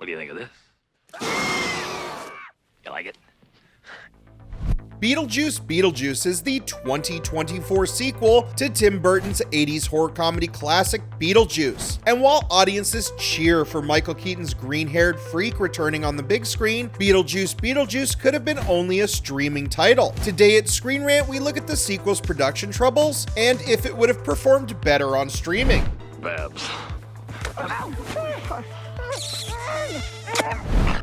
What do you think of this? You like it? Beetlejuice Beetlejuice is the 2024 sequel to Tim Burton's 80s horror comedy classic Beetlejuice. And while audiences cheer for Michael Keaton's green-haired freak returning on the big screen, Beetlejuice Beetlejuice could have been only a streaming title. Today at ScreenRant, we look at the sequel's production troubles and if it would have performed better on streaming. Babs.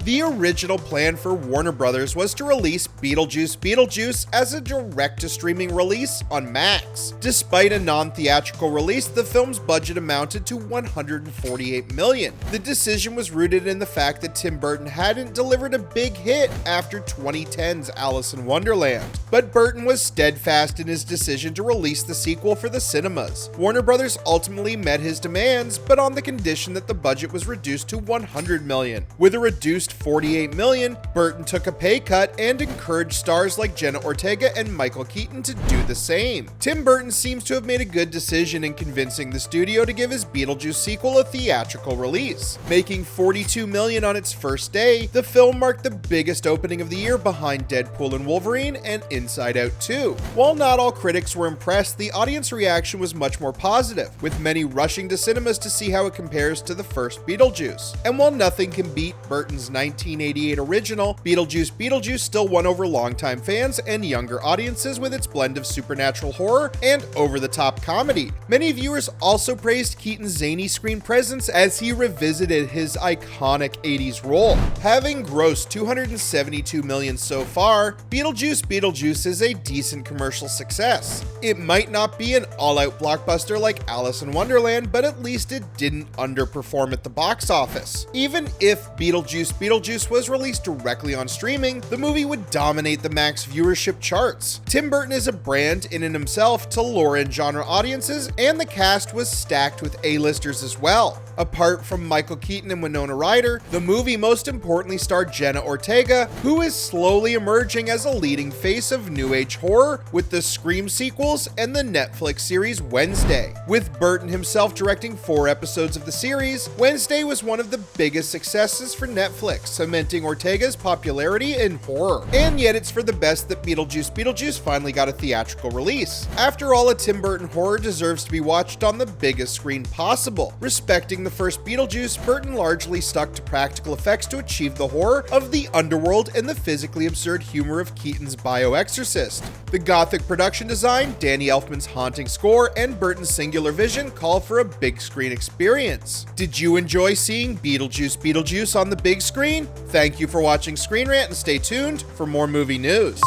The original plan for Warner Brothers was to release Beetlejuice Beetlejuice as a direct-to-streaming release on Max. Despite a non-theatrical release, the film's budget amounted to $148 million. The decision was rooted in the fact that Tim Burton hadn't delivered a big hit after 2010's Alice in Wonderland. But Burton was steadfast in his decision to release the sequel for the cinemas. Warner Brothers ultimately met his demands, but on the condition that the budget was reduced to $100 million. With a reduced $48 million, Burton took a pay cut and encouraged stars like Jenna Ortega and Michael Keaton to do the same. Tim Burton seems to have made a good decision in convincing the studio to give his Beetlejuice sequel a theatrical release. Making $42 million on its first day, the film marked the biggest opening of the year behind Deadpool and Wolverine and Inside Out 2. While not all critics were impressed, the audience reaction was much more positive, with many rushing to cinemas to see how it compares to the first Beetlejuice. And while nothing can beat Burton's 1988 original, Beetlejuice Beetlejuice still won over longtime fans and younger audiences with its blend of supernatural horror and over-the-top comedy. Many viewers also praised Keaton's zany screen presence as he revisited his iconic 80s role. Having grossed $272 million so far, Beetlejuice Beetlejuice is a decent commercial success. It might not be an all-out blockbuster like Alice in Wonderland, but at least it didn't underperform at the box office. Even if Beetlejuice Beetlejuice was released directly on streaming, the movie would dominate the Max viewership charts. Tim Burton is a brand in and himself to lure in genre audiences, and the cast was stacked with A-listers as well. Apart from Michael Keaton and Winona Ryder, the movie most importantly starred Jenna Ortega, who is slowly emerging as a leading face of new age horror with the Scream sequels and the Netflix series Wednesday. With Burton himself directing 4 episodes of the series, Wednesday was one of the biggest successes for Netflix, cementing Ortega's popularity in horror. And yet it's for the best that Beetlejuice Beetlejuice finally got a theatrical release. After all, a Tim Burton horror deserves to be watched on the biggest screen possible. Respecting the first Beetlejuice, Burton largely stuck to practical effects to achieve the horror of the underworld and the physically absurd humor of Keaton's Bio-Exorcist. The gothic production design, Danny Elfman's haunting score, and Burton's singular vision call for a big screen experience. Did you enjoy seeing Beetlejuice Beetlejuice on the big screen? Thank you for watching ScreenRant and stay tuned for more movie news.